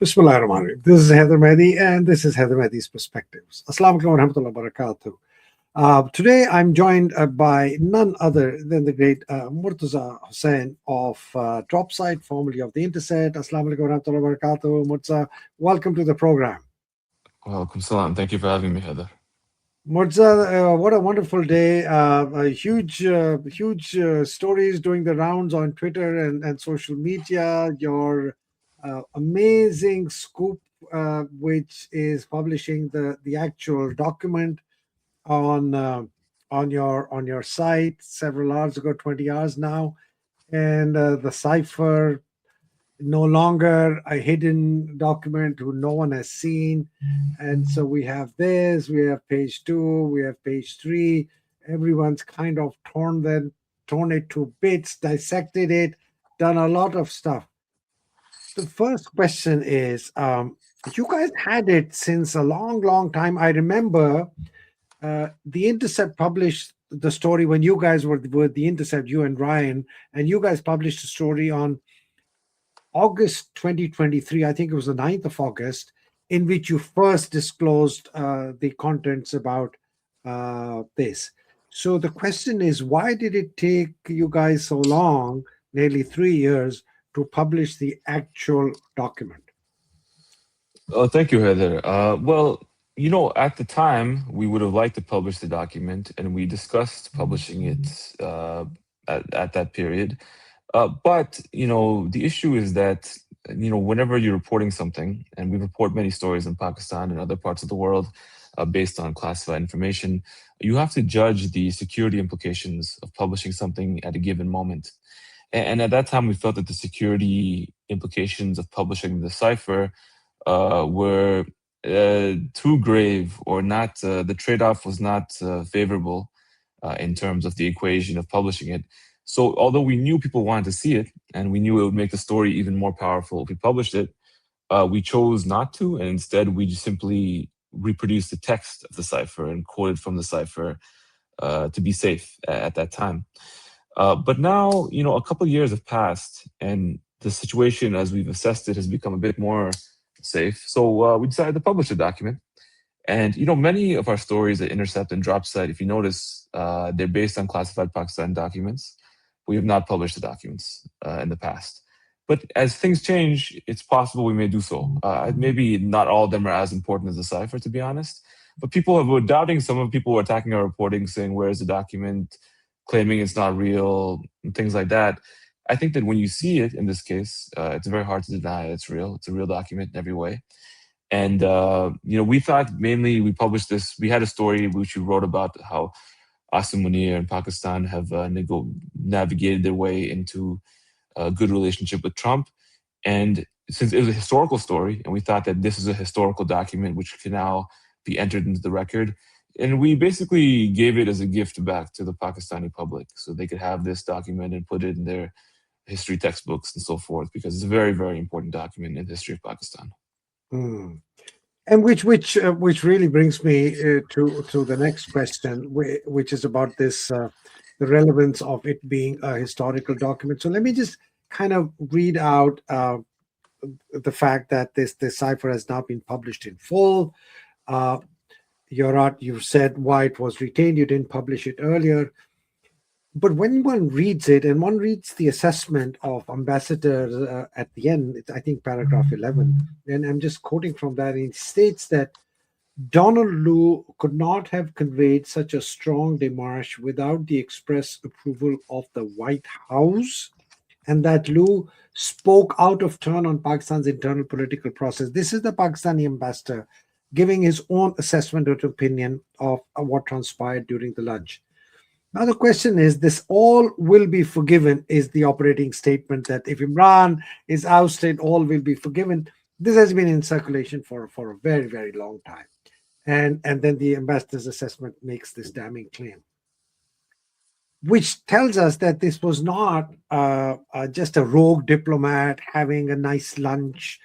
Bismillahirrahmanirrahim. This is Haider Mehdi, and this is Haider Mehdi's Perspectives. Assalamu alaikum wa rahmatullahi wa barakatuh. Today, I'm joined by none other than the great Murtaza Hussain of Dropsite, formerly of The Intercept. Assalamu alaikum wa rahmatullahi wa barakatuh. Murtaza, welcome to the program. Welcome, salam. Thank you for having me, Heather. Murtaza, what a wonderful day. Huge stories doing the rounds on Twitter and social media. Your amazing scoop, which is publishing the actual document on on your site several hours ago, 20 hours now, and the cipher no longer a hidden document who no one has seen. And so we have this, we have page two, we have page three. Everyone's kind of torn it to bits, dissected it, done a lot of stuff. The first question is, you guys had it since a long time. I remember the Intercept published the story when you guys were with the Intercept, you and Ryan, and you guys published a story on August 2023. I think it was the 9th of August, in which you first disclosed the contents about this. So the question is, why did it take you guys so long, nearly 3 years, to publish the actual document? Oh, thank you, Heather. At the time, we would have liked to publish the document, and we discussed publishing it at that period. But the issue is that, whenever you're reporting something, and we report many stories in Pakistan and other parts of the world based on classified information, you have to judge the security implications of publishing something at a given moment. And at that time, we felt that the security implications of publishing the cipher were too grave, or not. The trade-off was not favorable in terms of the equation of publishing it. So, although we knew people wanted to see it, and we knew it would make the story even more powerful if we published it, we chose not to, and instead we just simply reproduced the text of the cipher and quoted from the cipher to be safe at that time. But now, a couple of years have passed, and the situation, as we've assessed it, has become a bit more safe. So we decided to publish the document. And many of our stories at Intercept and Dropsite, if you notice, they're based on classified Pakistan documents. We have not published the documents in the past. But as things change, it's possible we may do so. Maybe not all of them are as important as the cipher, to be honest. But people were doubting. Some of people were attacking our reporting, saying, "Where's the document?" Claiming it's not real, and things like that. I think that when you see it, in this case, it's very hard to deny it's real. It's a real document in every way. And we thought mainly we published this. We had a story which we wrote about how Asim, Munir, and Pakistan have navigated their way into a good relationship with Trump. And since it was a historical story, and we thought that this is a historical document which can now be entered into the record, and we basically gave it as a gift back to the Pakistani public, so they could have this document and put it in their history textbooks and so forth, because it's a very, very important document in the history of Pakistan. Hmm. And which really brings me to the next question, which is about this the relevance of it being a historical document. So let me just kind of read out the fact that this cipher has now been published in full. Uh, you've said why it was retained. You didn't publish it earlier. But when one reads it and one reads the assessment of ambassador at the end, it's, I think, paragraph 11, and I'm just quoting from that. It states that Donald Lu could not have conveyed such a strong démarche without the express approval of the White House, and that Lu spoke out of turn on Pakistan's internal political process. This is the Pakistani ambassador giving his own assessment and opinion of what transpired during the lunch. Now, the question is, this all will be forgiven is the operating statement that if Imran is ousted, all will be forgiven. This has been in circulation for a very, very long time. And then the ambassador's assessment makes this damning claim, which tells us that this was not just a rogue diplomat having a nice lunch,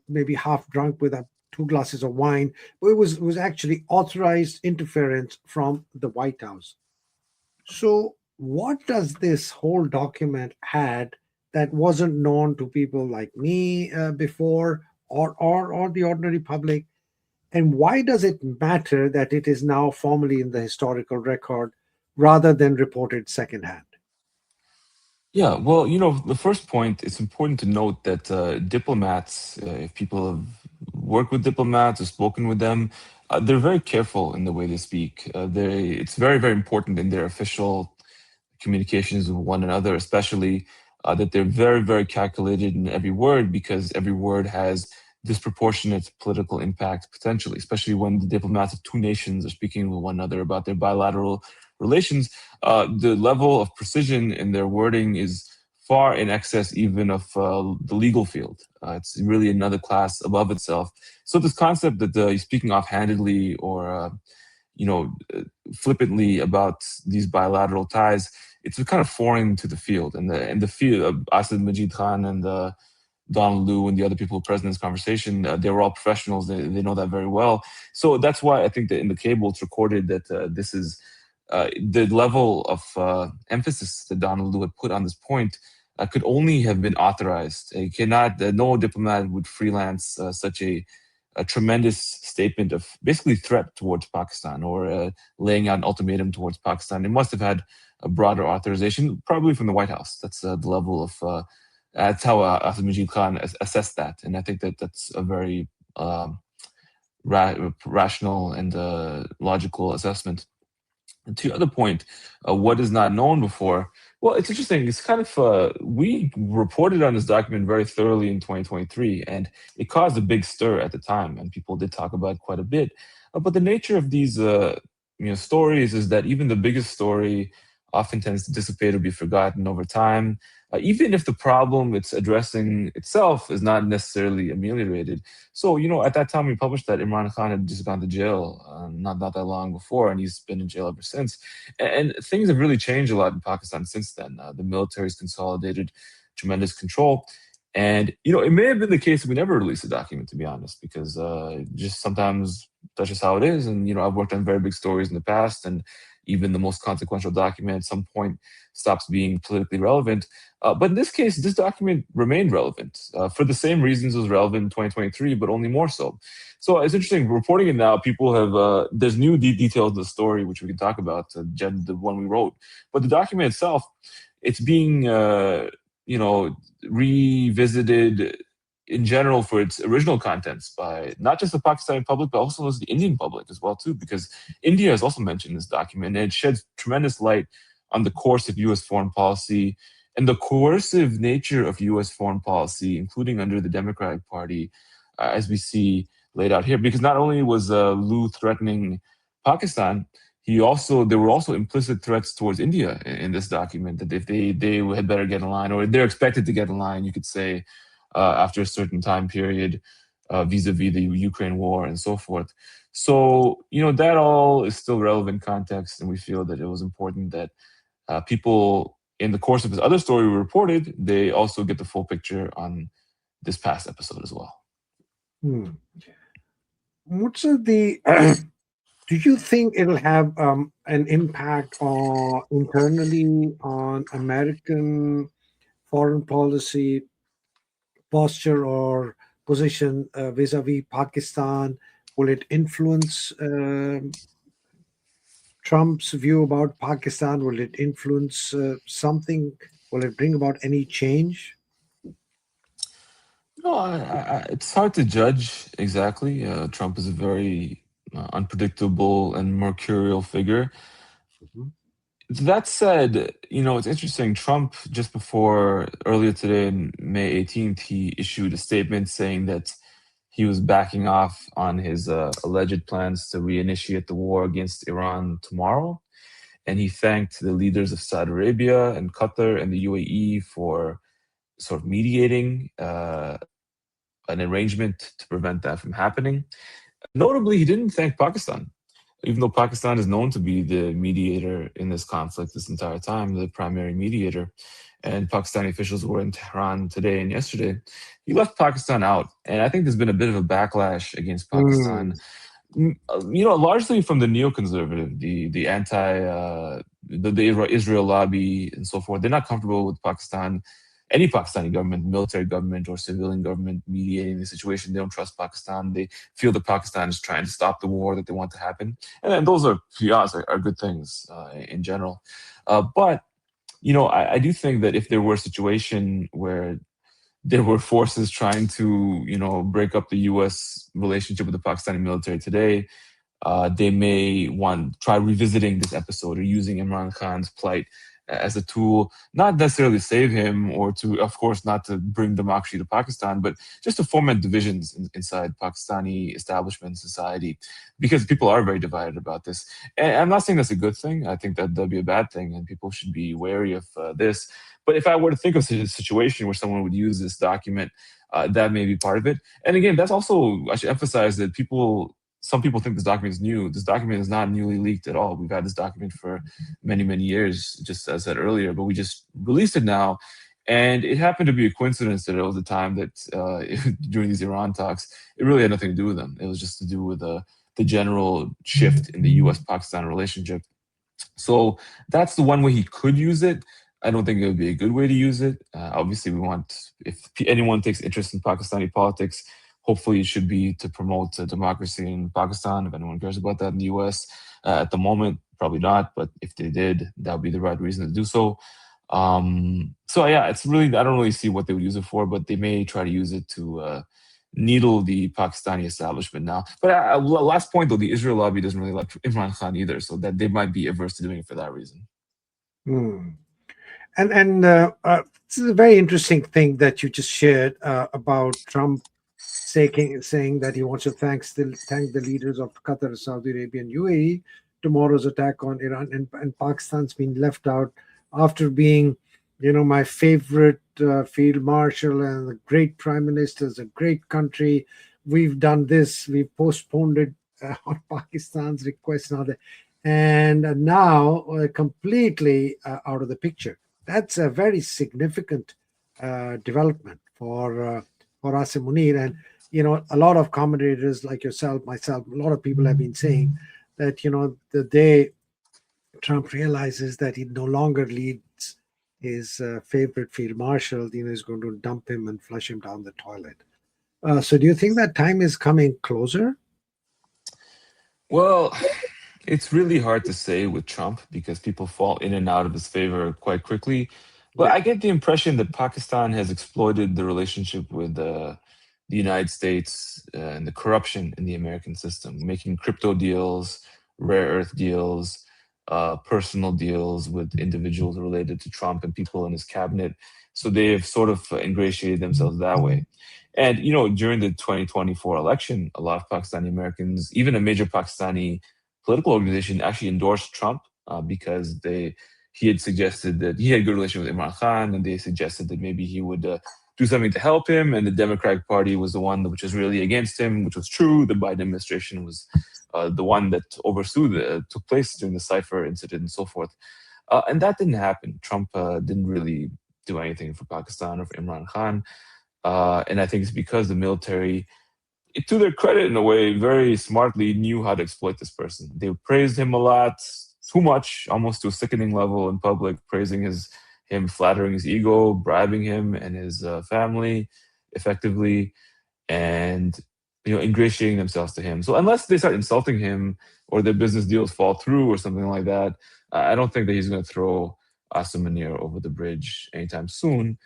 maybe half drunk with two glasses of wine, but it was actually authorized interference from the White House. So, what does this whole document had that wasn't known to people like me before? or the ordinary public? And why does it matter that it is now formally in the historical record rather than reported secondhand? Yeah, well, the first point, it's important to note that diplomats, if people have worked with diplomats or spoken with them, they're very careful in the way they speak. It's very, very important in their official communications with one another, especially that they're very, very calculated in every word because every word has disproportionate political impact potentially, especially when the diplomats of two nations are speaking with one another about their bilateral relations. The level of precision in their wording is far in excess even of the legal field. It's really another class above itself. So this concept that you're speaking offhandedly or you know, uh, flippantly about these bilateral ties, it's kind of foreign to the field. And the field, Asad Majid Khan and Don Liu and the other people present in this conversation, they were all professionals. They know that very well. So that's why I think that in the cable it's recorded that this is the level of emphasis that Don Liu had put on this point could only have been authorized. It cannot, no diplomat would freelance such a tremendous statement of basically threat towards Pakistan or laying out an ultimatum towards Pakistan. It must have had a broader authorization, probably from the White House. That's the level of. That's how Asim Majid Khan assessed that, and I think that that's a very rational and logical assessment. And to your other point, what is not known before? Well, it's interesting. It's kind of we reported on this document very thoroughly in 2023, and it caused a big stir at the time, and people did talk about it quite a bit. But the nature of these stories is that even the biggest story often tends to dissipate or be forgotten over time, even if the problem it's addressing itself is not necessarily ameliorated. So, at that time we published that, Imran Khan had just gone to jail not that long before, and he's been in jail ever since. And things have really changed a lot in Pakistan since then. The military's consolidated tremendous control. And, it may have been the case that we never released a document, to be honest, because just sometimes that's just how it is. And, I've worked on very big stories in the past, and even the most consequential document at some point stops being politically relevant. But in this case, this document remained relevant for the same reasons it was relevant in 2023, but only more so. So it's interesting reporting it now. People have there's new details of the story which we can talk about, the one we wrote. But the document itself, it's being revisited in general for its original contents by not just the Pakistani public, but also the Indian public as well too, because India is also mentioned in this document, and it sheds tremendous light on the course of U.S. foreign policy and the coercive nature of U.S. foreign policy, including under the Democratic Party, as we see laid out here. Because not only was Liu threatening Pakistan, there were also implicit threats towards India in this document, that if they had better get in line, or they're expected to get in line, you could say, after a certain time period, vis-a-vis the Ukraine war and so forth. So, that all is still relevant context, and we feel that it was important that people, in the course of this other story we reported, they also get the full picture on this past episode as well. What's the do you think it'll have an impact on internally on American foreign policy posture or position vis-a-vis Pakistan? Will it influence Trump's view about Pakistan? Will it influence something? Will it bring about any change? No, it's hard to judge exactly. Trump is a very unpredictable and mercurial figure. Mhm. That said, it's interesting. Trump, just before earlier today, on May 18th, he issued a statement saying that he was backing off on his alleged plans to reinitiate the war against Iran tomorrow. And he thanked the leaders of Saudi Arabia and Qatar and the UAE for sort of mediating an arrangement to prevent that from happening. Notably, he didn't thank Pakistan, even though Pakistan is known to be the mediator in this conflict this entire time, the primary mediator. And Pakistani officials were in Tehran today and yesterday. He left Pakistan out. And I think there's been a bit of a backlash against Mm, Pakistan, largely from the neoconservative, the anti, the Israel lobby and so forth. They're not comfortable with Pakistan any Pakistani government, military government or civilian government mediating the situation. They don't trust Pakistan. They feel that Pakistan is trying to stop the war that they want to happen. And then those are, to be honest, are good things in general. But, I do think that if there were a situation where there were forces trying to, break up the U.S. relationship with the Pakistani military today, they may want try revisiting this episode or using Imran Khan's plight as a tool, not necessarily to save him or to, of course, not to bring democracy to Pakistan, but just to foment divisions inside Pakistani establishment society, because people are very divided about this. And I'm not saying that's a good thing. I think that that'd be a bad thing, and people should be wary of this. But if I were to think of a situation where someone would use this document, that may be part of it. And again, that's also, I should emphasize that some people think this document is new. This document is not newly leaked at all. We've had this document for many, many years, just as I said earlier, but we just released it now. And it happened to be a coincidence that it was the time that during these Iran talks, it really had nothing to do with them. It was just to do with the general shift in the US-Pakistan relationship. So that's the one way he could use it. I don't think it would be a good way to use it. Obviously, if anyone takes interest in Pakistani politics, hopefully it should be to promote democracy in Pakistan. If anyone cares about that in the US, at the moment, probably not. But if they did, that would be the right reason to do so. So yeah, it's really, I don't really see what they would use it for, but they may try to use it to needle the Pakistani establishment now. But last point though, the Israel lobby doesn't really like Imran Khan either, so that they might be averse to doing it for that reason. Hmm. And this is a very interesting thing that you just shared about Trump saying that he wants to thank the leaders of Qatar, Saudi Arabia, and UAE. Tomorrow's attack on Iran and Pakistan's been left out after being, my favorite field marshal and a great prime minister, a great country. We've done this. We've postponed it on Pakistan's request and now completely out of the picture. That's a very significant development for Asim Munir. And a lot of commentators like yourself, myself, a lot of people have been saying that the day Trump realizes that he no longer leads his favorite field marshal, is going to dump him and flush him down the toilet. So, do you think that time is coming closer? Well, it's really hard to say with Trump because people fall in and out of his favor quite quickly. But Yeah. I get the impression that Pakistan has exploited the relationship with the United States and the corruption in the American system, making crypto deals, rare earth deals, personal deals with individuals related to Trump and people in his cabinet. So they have sort of ingratiated themselves that way. And, during the 2024 election, a lot of Pakistani Americans, even a major Pakistani political organization, actually endorsed Trump because he had suggested that he had a good relationship with Imran Khan, and they suggested that maybe he would do something to help him. And the Democratic Party was the one which was really against him, which was true. The Biden administration was the one that took place during the Cipher incident and so forth. And that didn't happen. Trump didn't really do anything for Pakistan or for Imran Khan. And I think it's because the military, to their credit in a way, very smartly knew how to exploit this person. They praised him a lot, too much, almost to a sickening level in public, praising him, flattering his ego, bribing him and his family effectively, and ingratiating themselves to him. So unless they start insulting him or their business deals fall through or something like that, I don't think that he's going to throw Asim Munir over the bridge anytime soon.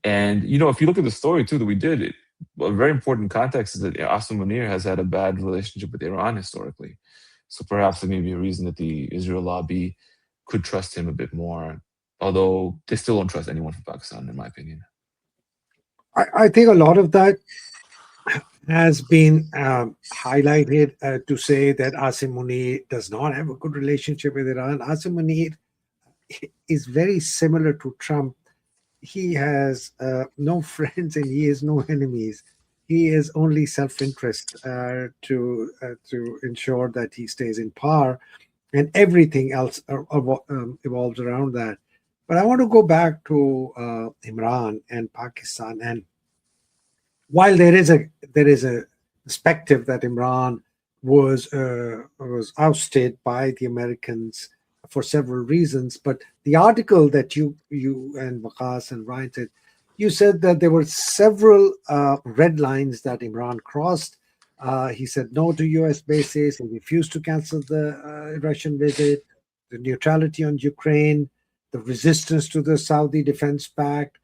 And if you look at the story too that we did, a very important context is that Asim Munir has had a bad relationship with Iran historically. So perhaps there may be a reason that the Israel lobby could trust him a bit more, although they still don't trust anyone from Pakistan, in my opinion. I think a lot of that has been highlighted to say that Asim Munir does not have a good relationship with Iran. Asim Munir is very similar to Trump. He has no friends and he has no enemies. He is only self-interest to ensure that he stays in power, and everything else evolves around that. But I want to go back to Imran and Pakistan. And while there is a perspective that Imran was ousted by the Americans for several reasons. But the article that you and Waqas and Ryan said, you said that there were several red lines that Imran crossed. He said no to U.S. bases. He refused to cancel the Russian visit. The neutrality on Ukraine, the resistance to the Saudi Defense Pact,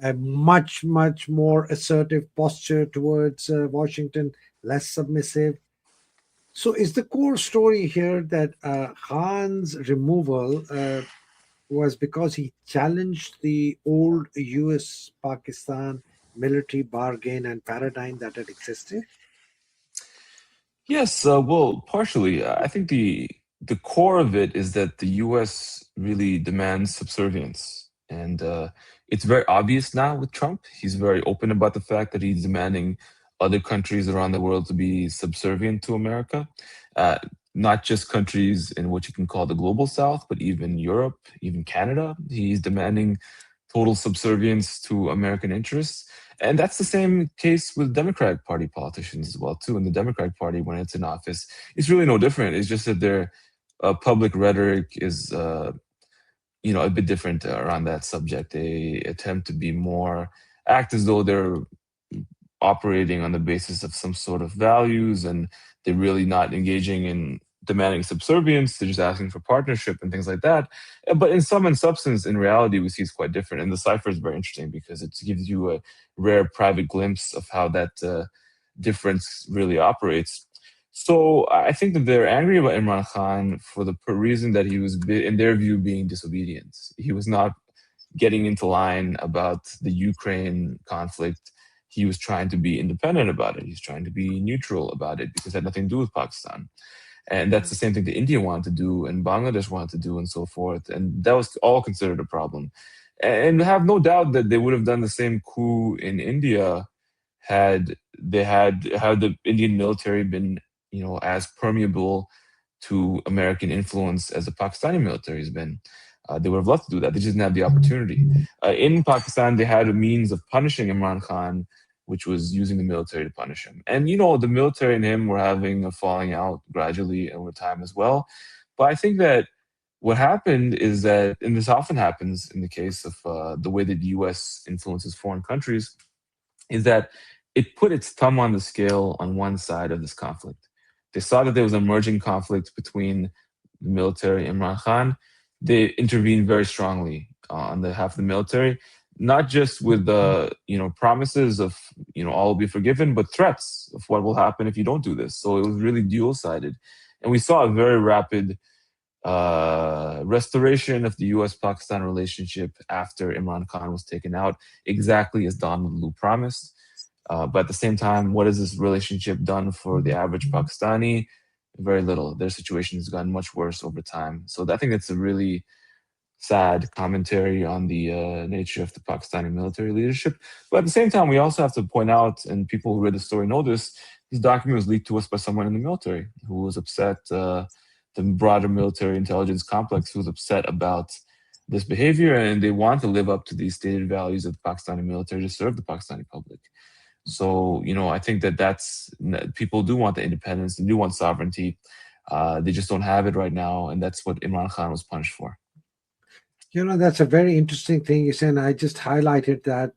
a much more assertive posture towards Washington, less submissive. So, is the core story here that Khan's removal was because he challenged the old US Pakistan military bargain and paradigm that had existed? Yes, well, partially. I think the core of it is that the U.S. really demands subservience, and it's very obvious now with Trump. He's very open about the fact that he's demanding other countries around the world to be subservient to America, uh, not just countries in what you can call the global South, but even Europe, even Canada. He's demanding total subservience to American interests. And that's the same case with Democratic Party politicians as well, too. And the Democratic Party, when it's in office, it's really no different. It's just that their public rhetoric is, a bit different around that subject. They attempt to be more act as though they're operating on the basis of some sort of values, and they're really not engaging in demanding subservience. They're just asking for partnership and things like that. But in sum and substance, in reality, we see it's quite different. And the cipher is very interesting because it gives you a rare private glimpse of how that difference really operates. So I think that they're angry about Imran Khan for the reason that he was, in their view, being disobedient. He was not getting into line about the Ukraine conflict. He was trying to be independent about it. He's trying to be neutral about it because it had nothing to do with Pakistan. And that's the same thing that India wanted to do and Bangladesh wanted to do and so forth. And that was all considered a problem. And have no doubt that they would have done the same coup in India had the Indian military been, as permeable to American influence as the Pakistani military has been. They would have loved to do that. They just didn't have the opportunity. In Pakistan, they had a means of punishing Imran Khan, which was using the military to punish him. And, the military and him were having a falling out gradually over time as well. But I think that what happened is that, and this often happens in the case of the way that the US influences foreign countries, is that it put its thumb on the scale on one side of this conflict. They saw that there was an emerging conflict between the military and Imran Khan. They intervened very strongly on behalf of the military, not just with the promises of all will be forgiven, but threats of what will happen if you don't do this. So it was really dual sided, and we saw a very rapid restoration of the U.S.-Pakistan relationship after Imran Khan was taken out, exactly as Donald Lu promised. But at the same time, what has this relationship done for the average Pakistani? Very little. Their situation has gotten much worse over time. So I think that's a really sad commentary on the nature of the Pakistani military leadership. But at the same time, we also have to point out, and people who read the story know this document was leaked to us by someone in the military who was upset, the broader military intelligence complex who was upset about this behavior, and they want to live up to these stated values of the Pakistani military to serve the Pakistani public. So, I think that's people do want the independence, they do want sovereignty. They just don't have it right now, and that's what Imran Khan was punished for. That's a very interesting thing you said. And I just highlighted that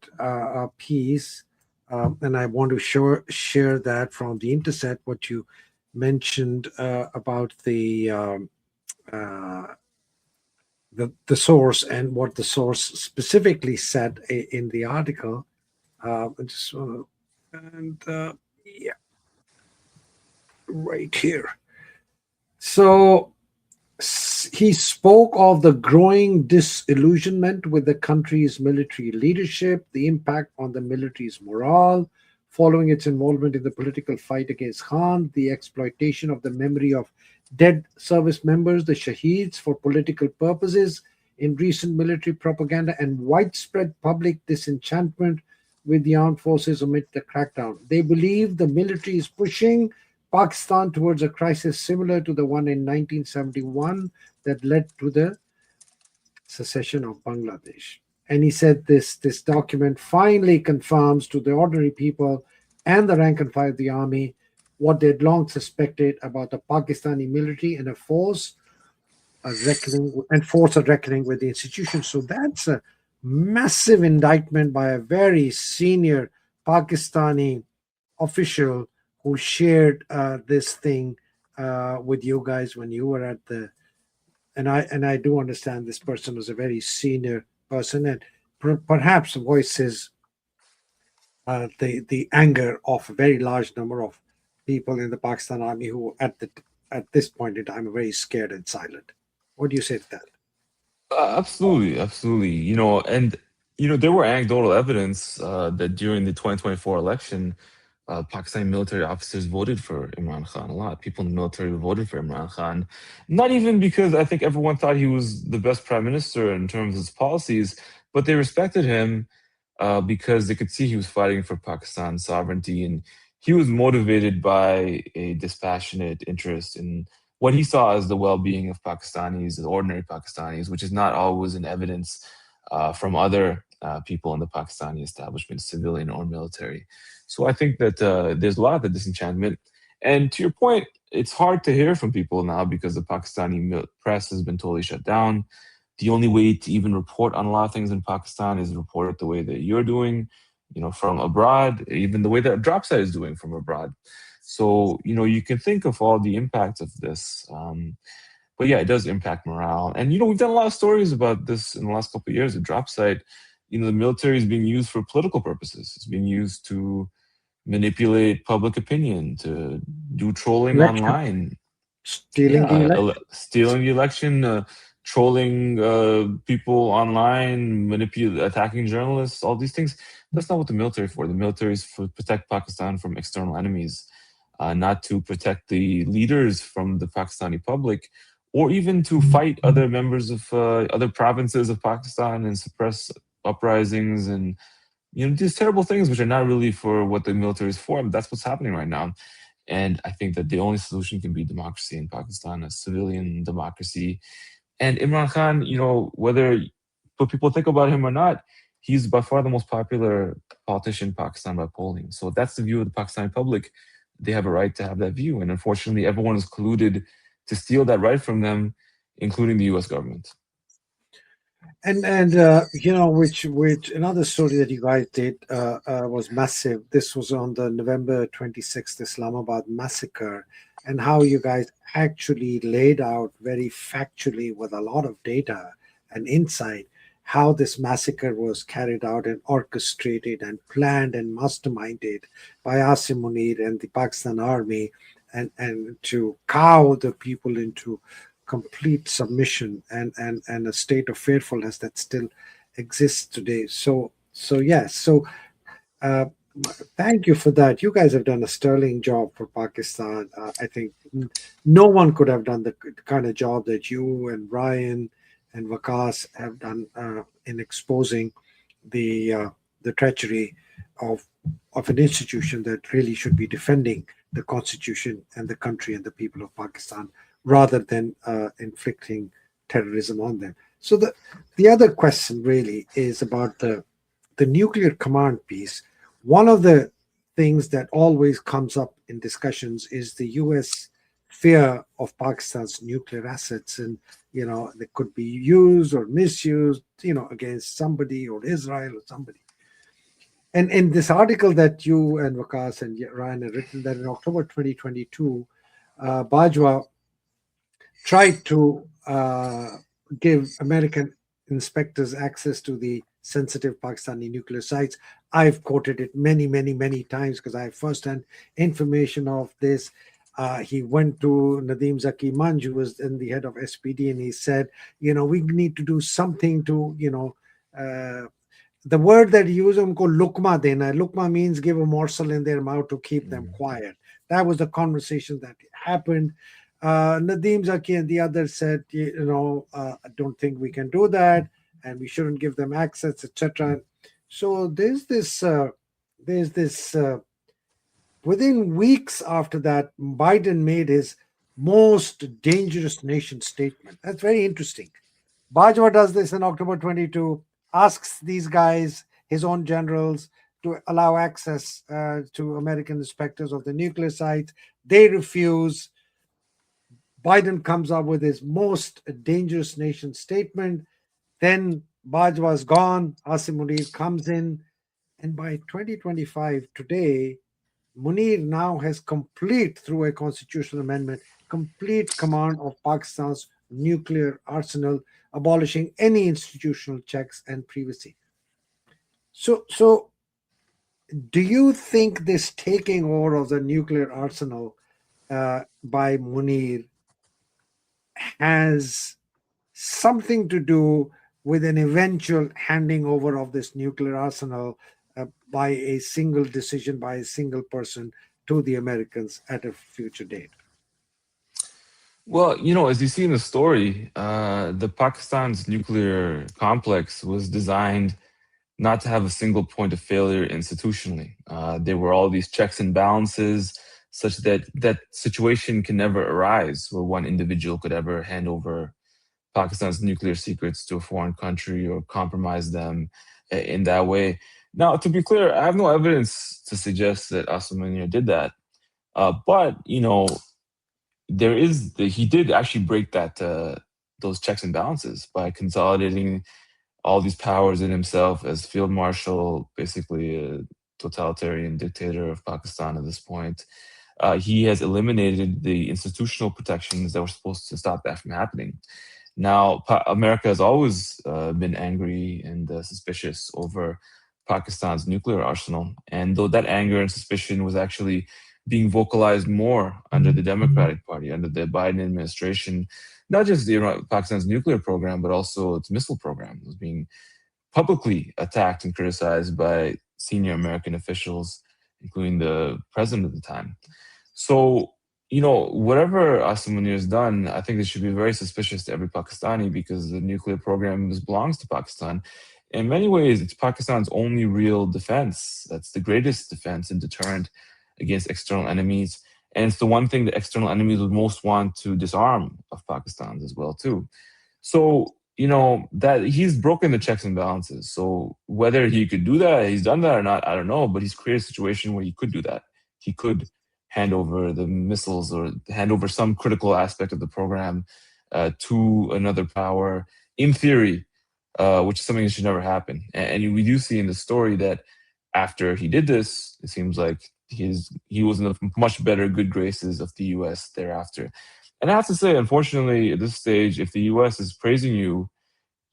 piece, and I want to share that from the Intercept, what you mentioned about uh, the source and what the source specifically said in the article. I just want to, and yeah, right here. So he spoke of the growing disillusionment with the country's military leadership, the impact on the military's morale following its involvement in the political fight against Khan, the exploitation of the memory of dead service members, the Shaheeds, for political purposes in recent military propaganda, and widespread public disenchantment with the armed forces amid the crackdown. They believe the military is pushing Pakistan towards a crisis similar to the one in 1971 that led to the secession of Bangladesh. And he said this document finally confirms to the ordinary people and the rank and file of the army what they'd long suspected about the Pakistani military and a force a reckoning and force a reckoning with the institution. So that's a massive indictment by a very senior Pakistani official who shared this thing with you guys when you were at the. And I do understand this person was a very senior person and perhaps voices the anger of a very large number of people in the Pakistan army who at this point in time are very scared and silent. What do you say to that? Absolutely, absolutely. And there were anecdotal evidence that during the 2024 election, Pakistani military officers voted for Imran Khan. A lot of people in the military voted for Imran Khan, not even because I think everyone thought he was the best prime minister in terms of his policies, but they respected him because they could see he was fighting for Pakistan's sovereignty, and he was motivated by a dispassionate interest in what he saw as the well-being of Pakistanis, the ordinary Pakistanis, which is not always in evidence from other people in the Pakistani establishment, civilian or military. So I think that there's a lot of disenchantment. And to your point, it's hard to hear from people now because the Pakistani press has been totally shut down. The only way to even report on a lot of things in Pakistan is report it the way that you're doing, from abroad, even the way that Dropsite is doing from abroad. So, you can think of all the impacts of this. But yeah, it does impact morale. And, we've done a lot of stories about this in the last couple of years at Dropsite. The military is being used for political purposes. It's being used to manipulate public opinion, to do trolling Election, online. stealing the Yeah, election. stealing the election, trolling people online, attacking journalists, all these things. That's not what the military is for. The military is for protect Pakistan from external enemies, not to protect the leaders from the Pakistani public, or even to fight other members of other provinces of Pakistan and suppress uprisings and these terrible things, which are not really for what the military is for. But that's what's happening right now. And I think that the only solution can be democracy in Pakistan, a civilian democracy. And Imran Khan, whether what people think about him or not, he's by far the most popular politician in Pakistan by polling. So that's the view of the Pakistani public. They have a right to have that view. And unfortunately, everyone is colluded to steal that right from them, including the US government. And which another story that you guys did was massive. This was on the November 26th Islamabad massacre, and how you guys actually laid out very factually with a lot of data and insight how this massacre was carried out and orchestrated and planned and masterminded by Asim Munir and the Pakistan army, and to cow the people into complete submission and a state of fearfulness that still exists today. So yes. So uh, thank you for that. You guys have done a sterling job for Pakistan. I think no one could have done the kind of job that you and Ryan and Vakas have done in exposing the uh, the treachery of of an institution that really should be defending the constitution and the country and the people of Pakistan rather than inflicting terrorism on them. So the other question really is about the nuclear command piece. One of the things that always comes up in discussions is the U.S. fear of Pakistan's nuclear assets, and they could be used or misused, against somebody or Israel or somebody. And in this article that you and Vakas and Ryan have written, that in October 2022, Bajwa tried to give American inspectors access to the sensitive Pakistani nuclear sites. I've quoted it many, many, many times because I have firsthand information of this. He went to Nadeem Zaki Manj, who was then the head of SPD, and he said, we need to do something to, the word that he used, unko lukma dena. Lukma means give a morsel in their mouth to keep them Mm. quiet. That was the conversation that happened. Nadeem Zaki and the others said, I don't think we can do that, and we shouldn't give them access, etc. So there's this. Within weeks after that, Biden made his most dangerous nation statement. That's very interesting. Bajwa does this in October 22, asks these guys, his own generals, to allow access to American inspectors of the nuclear sites. They refuse. Biden comes up with his most dangerous nation statement. Then Bajwa's gone. Asim Munir comes in. And by 2025, today, Munir now has complete, through a constitutional amendment, complete command of Pakistan's nuclear arsenal, abolishing any institutional checks and privacy. So, do you think this taking over of the nuclear arsenal by Munir has something to do with an eventual handing over of this nuclear arsenal by a single decision by a single person to the Americans at a future date? Well, as you see in the story, the Pakistan's nuclear complex was designed not to have a single point of failure institutionally. There were all these checks and balances, such that that situation can never arise where one individual could ever hand over Pakistan's nuclear secrets to a foreign country or compromise them in that way. Now, to be clear, I have no evidence to suggest that Asim Munir did that. But he did actually break that those checks and balances by consolidating all these powers in himself as field marshal, basically a totalitarian dictator of Pakistan at this point. He has eliminated the institutional protections that were supposed to stop that from happening. Now, America has always been angry and suspicious over Pakistan's nuclear arsenal. And though that anger and suspicion was actually being vocalized more under the Democratic Party, under the Biden administration, not just Pakistan's nuclear program, but also its missile program was being publicly attacked and criticized by senior American officials, including the president at the time. So, whatever Asim Munir has done, I think it should be very suspicious to every Pakistani because the nuclear program belongs to Pakistan. In many ways, it's Pakistan's only real defense. That's the greatest defense and deterrent against external enemies. And it's the one thing that external enemies would most want to disarm of Pakistan as well, too. So, that he's broken the checks and balances. So whether he could do that, he's done that or not, I don't know, but he's created a situation where he could do that. He could hand over the missiles or hand over some critical aspect of the program to another power, in theory, which is something that should never happen. And we do see in the story that after he did this, it seems like he was in a much better good graces of the U.S. thereafter. And I have to say, unfortunately, at this stage, if the U.S. is praising you,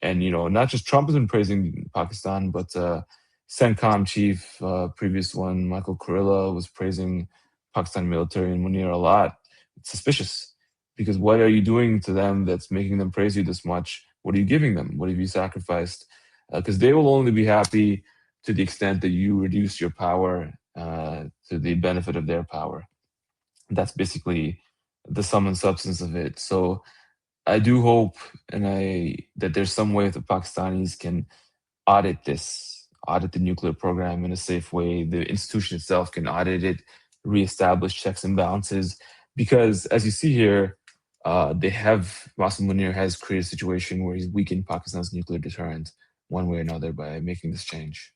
and not just Trump isn't praising Pakistan, but CENTCOM chief, previous one, Michael Kurilla, was praising Pakistan military and Munir a lot. It's suspicious because what are you doing to them that's making them praise you this much? What are you giving them? What have you sacrificed? Because they will only be happy to the extent that you reduce your power to the benefit of their power. That's basically the sum and substance of it. So I do hope that there's some way that the Pakistanis can audit the nuclear program in a safe way. The institution itself can audit it, reestablish checks and balances. Because as you see here, Asim Munir has created a situation where he's weakened Pakistan's nuclear deterrent one way or another by making this change.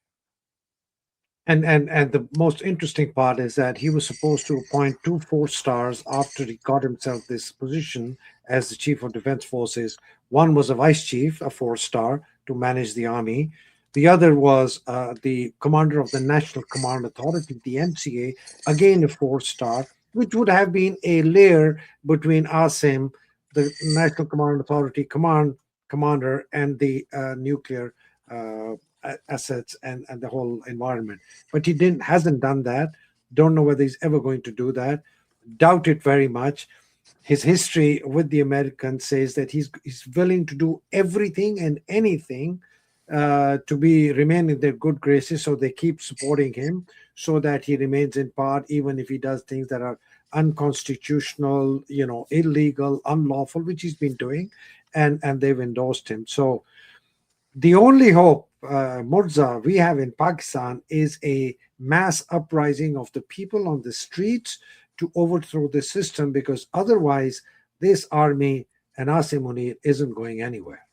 And the most interesting part is that he was supposed to appoint 2 4 stars after he got himself this position as the chief of defense forces. One was a vice chief, a 4 star, to manage the army. The other was the commander of the National Command Authority, the NCA, again a 4 star, which would have been a layer between Asim, the National Command Authority commander, and the nuclear uh, assets and the whole environment. But he didn't hasn't done that. Don't know whether he's ever going to do that. Doubt it very much. His history with the Americans says that he's willing to do everything and anything to be remain in their good graces, so they keep supporting him, so that he remains in power, even if he does things that are unconstitutional, illegal, unlawful, which he's been doing, and they've endorsed him. So the only hope, Murza, we have in Pakistan is a mass uprising of the people on the streets to overthrow the system, because otherwise, this army and Asim Munir isn't going anywhere.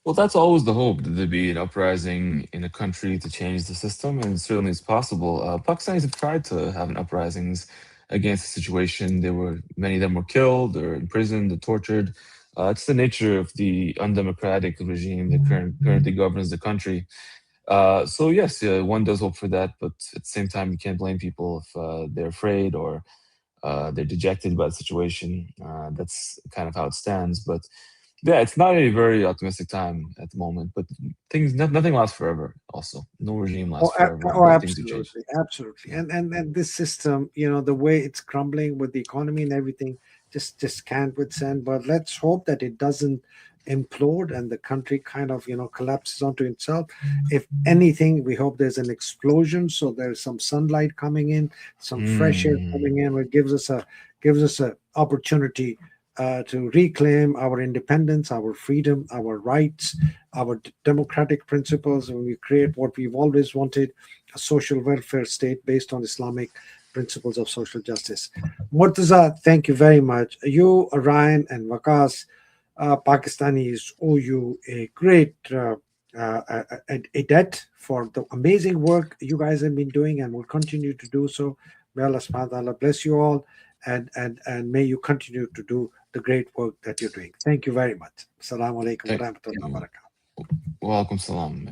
Well, that's always the hope that there be an uprising in a country to change the system, and certainly it's possible. Pakistanis have tried to have an uprisings against the situation. There were many of them were killed or imprisoned or tortured. It's the nature of the undemocratic regime that currently governs the country. So yes, one does hope for that, but at the same time, you can't blame people if they're afraid or they're dejected by the situation. That's kind of how it stands. But yeah, it's not a very optimistic time at the moment. But nothing lasts forever. Also, no regime lasts forever, Oh, but things do change. absolutely, absolutely. And this system, the way it's crumbling with the economy and everything, just can't withstand. But let's hope that it doesn't implode and the country kind of collapses onto itself. If anything, we hope there's an explosion, so there's some sunlight coming in, some fresh air Mm, coming in, which gives us a opportunity to reclaim our independence, our freedom, our rights, our democratic principles, and we create what we've always wanted, a social welfare state based on Islamic principles of social justice. Murtaza, thank you very much. You, Ryan, and Wakas, Pakistanis owe you a great a debt for the amazing work you guys have been doing and will continue to do so. May Allah subhanahu wa ta'ala bless you all, and may you continue to do the great work that you're doing. Thank you very much. Assalamu alaikum wa thank rahmatullahi wa barakatuh. Welcome, salam.